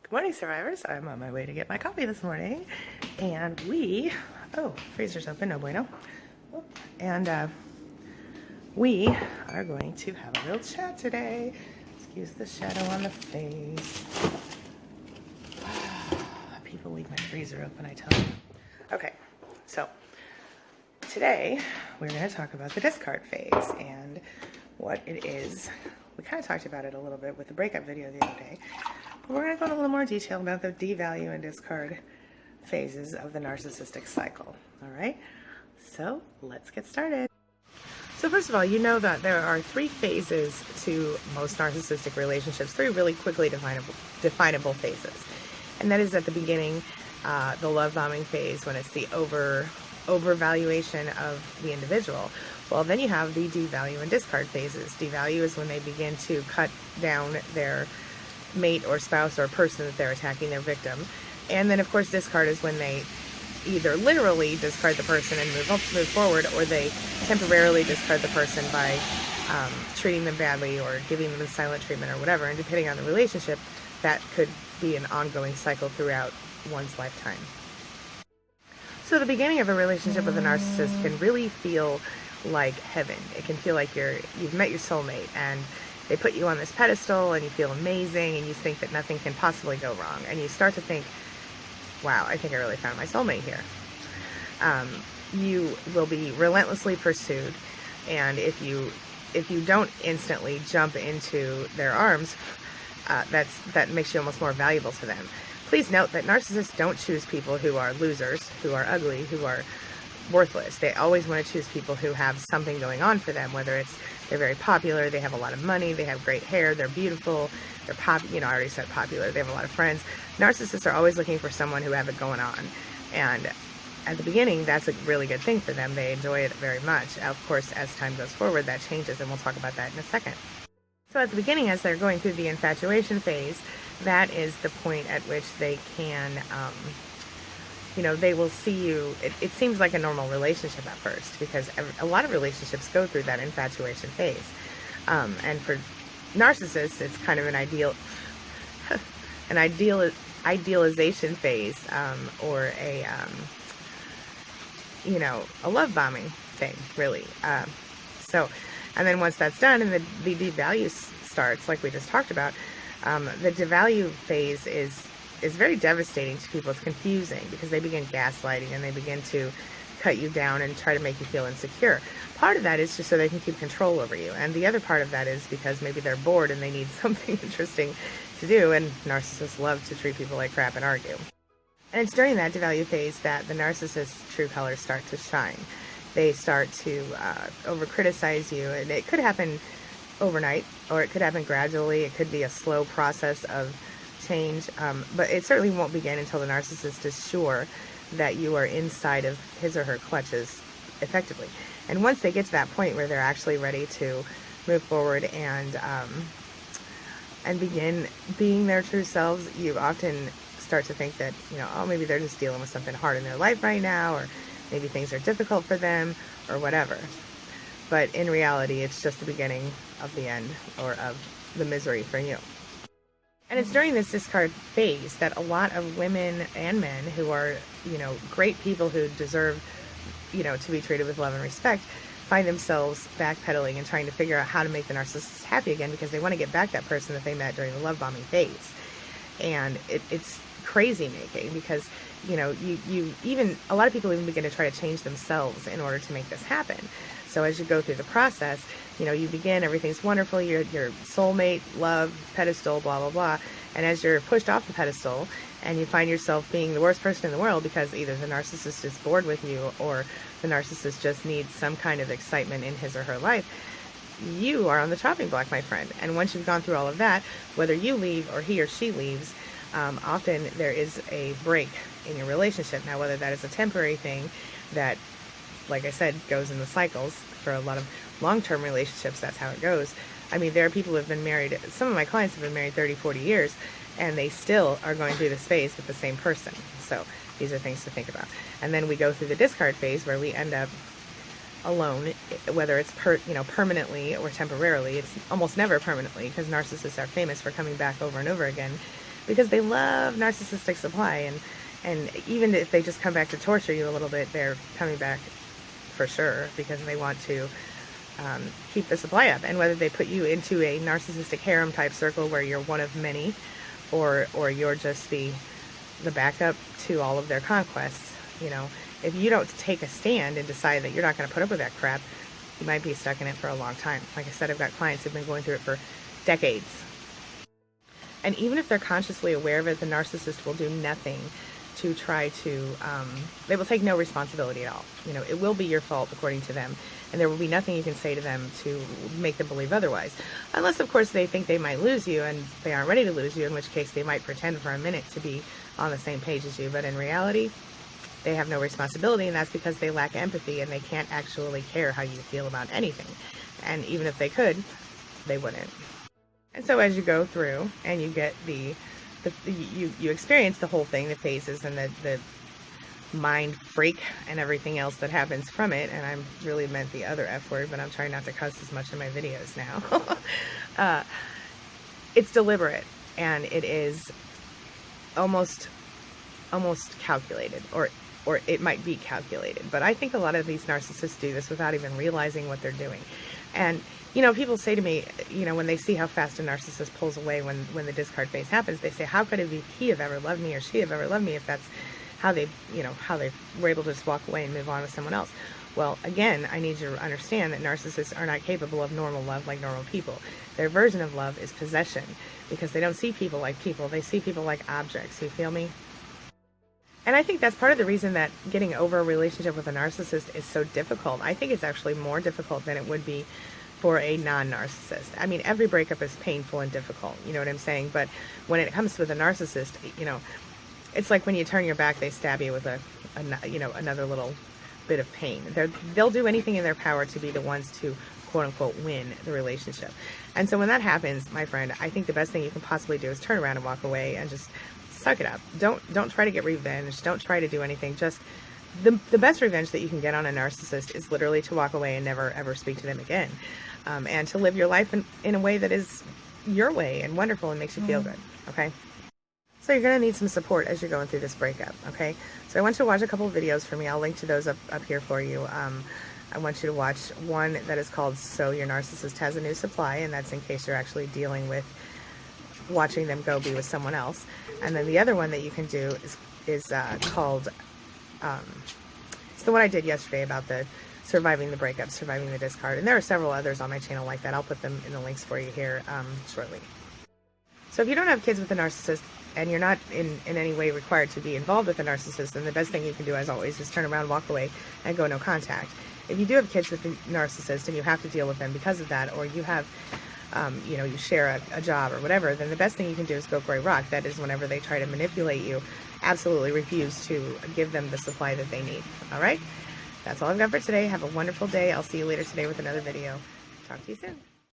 Good morning, survivors. I'm on my way to get my coffee this morning, and freezer's open, no bueno. And we are going to have a real chat today. Excuse the shadow on the face. People leave my freezer open, I tell you. Okay, so today we're going to talk about the discard phase and what it is. We kind of talked about it a little bit with the breakup video the other day. We're going to go into a little more detail about the devalue and discard phases of the narcissistic cycle. All right, so let's get started. So first of all, you know that there are three phases to most narcissistic relationships, three really quickly definable phases. And that is at the beginning, the love bombing phase, when it's the overvaluation of the individual. Well, then you have the devalue and discard phases. Devalue is when they begin to cut down their mate or spouse or person that they're attacking, their victim. And then of course discard is when they either literally discard the person and move forward, or they temporarily discard the person by treating them badly or giving them the silent treatment or whatever. And depending on the relationship, that could be an ongoing cycle throughout one's lifetime. So the beginning of a relationship with a narcissist can really feel like heaven. It can feel like you've met your soulmate, and they put you on this pedestal and you feel amazing and you think that nothing can possibly go wrong. And you start to think, wow, I think I really found my soulmate here. You will be relentlessly pursued, and if you don't instantly jump into their arms, that makes you almost more valuable to them. Please note that narcissists don't choose people who are losers, who are ugly, who are worthless. They always want to choose people who have something going on for them, whether it's they're very popular, they have a lot of money, they have great hair, they're beautiful, they're I already said popular, they have a lot of friends. Narcissists are always looking for someone who have it going on. And at the beginning, that's a really good thing for them. They enjoy it very much. Of course, as time goes forward, that changes, and we'll talk about that in a second. So at the beginning, as they're going through the infatuation phase, that is the point at which they can, they will see you. It seems like a normal relationship at first, because a lot of relationships go through that infatuation phase. And for narcissists, it's kind of an idealization phase, or a love bombing thing, really. And then once that's done and the devalue starts, like we just talked about, the devalue phase is very devastating to people. It's confusing because they begin gaslighting and they begin to cut you down and try to make you feel insecure. Part of that is just so they can keep control over you. And the other part of that is because maybe they're bored and they need something interesting to do, and narcissists love to treat people like crap and argue. And it's during that devalue phase that the narcissist's true colors start to shine. They start to over-criticize you, and it could happen overnight, or it could happen gradually. It could be a slow process of change, but it certainly won't begin until the narcissist is sure that you are inside of his or her clutches effectively. And once they get to that point where they're actually ready to move forward and begin being their true selves, you often start to think that, maybe they're just dealing with something hard in their life right now, or maybe things are difficult for them, or whatever. But in reality, it's just the beginning of the end, or of the misery for you. And it's during this discard phase that a lot of women and men who are, great people who deserve, to be treated with love and respect, find themselves backpedaling and trying to figure out how to make the narcissist happy again, because they want to get back that person that they met during the love bombing phase. And it's crazy making, because you even a lot of people even begin to try to change themselves in order to make this happen. So as you go through the process, you begin, everything's wonderful, your soulmate, love, pedestal, blah blah blah, and as you're pushed off the pedestal and you find yourself being the worst person in the world because either the narcissist is bored with you or the narcissist just needs some kind of excitement in his or her life, you are on the chopping block, my friend. And once you've gone through all of that, whether you leave or he or she leaves, often there is a break in your relationship. Now, whether that is a temporary thing that, like I said, goes in the cycles. For a lot of long-term relationships, that's how it goes. I mean, there are people who have been married, some of my clients have been married 30, 40 years, and they still are going through this phase with the same person. So these are things to think about. And then we go through the discard phase, where we end up alone, whether it's permanently or temporarily. It's almost never permanently, because narcissists are famous for coming back over and over again. because they love narcissistic supply, and even if they just come back to torture you a little bit, they're coming back for sure because they want to keep the supply up. And whether they put you into a narcissistic harem type circle where you're one of many, or you're just the backup to all of their conquests, you know, if you don't take a stand and decide that you're not going to put up with that crap, you might be stuck in it for a long time. Like I said, I've got clients who've been going through it for decades. And even if they're consciously aware of it, the narcissist will do nothing to try to, they will take no responsibility at all. You know, it will be your fault according to them, and there will be nothing you can say to them to make them believe otherwise. Unless, of course, they think they might lose you and they aren't ready to lose you, in which case they might pretend for a minute to be on the same page as you. But in reality, they have no responsibility, and that's because they lack empathy and they can't actually care how you feel about anything. And even if they could, they wouldn't. And so as you go through and you get you experience the whole thing, the phases and the mind freak and everything else that happens from it, and I really meant the other F word, but I'm trying not to cuss as much in my videos now. It's deliberate, and it is almost calculated, or it might be calculated. But I think a lot of these narcissists do this without even realizing what they're doing. And you know, people say to me, you know, when they see how fast a narcissist pulls away when the discard phase happens, they say, how could he have ever loved me, or she have ever loved me, if that's how they were able to just walk away and move on with someone else? Well, again, I need you to understand that narcissists are not capable of normal love like normal people. Their version of love is possession, because they don't see people like people. They see people like objects. You feel me? And I think that's part of the reason that getting over a relationship with a narcissist is so difficult. I think it's actually more difficult than it would be for a non-narcissist. I mean, every breakup is painful and difficult, you know what I'm saying? But when it comes with a narcissist, you know, it's like when you turn your back, they stab you with another little bit of pain. They'll do anything in their power to be the ones to quote unquote win the relationship. And so when that happens, my friend, I think the best thing you can possibly do is turn around and walk away and just suck it up. Don't try to get revenge. Don't try to do anything. Just the best revenge that you can get on a narcissist is literally to walk away and never ever speak to them again. And to live your life in a way that is your way and wonderful and makes you feel good, okay? So you're going to need some support as you're going through this breakup, okay? So I want you to watch a couple of videos for me. I'll link to those up here for you. I want you to watch one that is called So Your Narcissist Has a New Supply, and that's in case you're actually dealing with watching them go be with someone else. And then the other one that you can do is called, it's the one I did yesterday about the surviving the breakup, surviving the discard. And there are several others on my channel like that. I'll put them in the links for you here shortly. So if you don't have kids with a narcissist and you're not in any way required to be involved with a narcissist, then the best thing you can do, as always, is turn around, walk away, and go no contact. If you do have kids with a narcissist and you have to deal with them because of that, or you have, you know, you share a job or whatever, then the best thing you can do is go gray rock. That is, whenever they try to manipulate you, absolutely refuse to give them the supply that they need. All right? That's all I've got for today. Have a wonderful day. I'll see you later today with another video. Talk to you soon.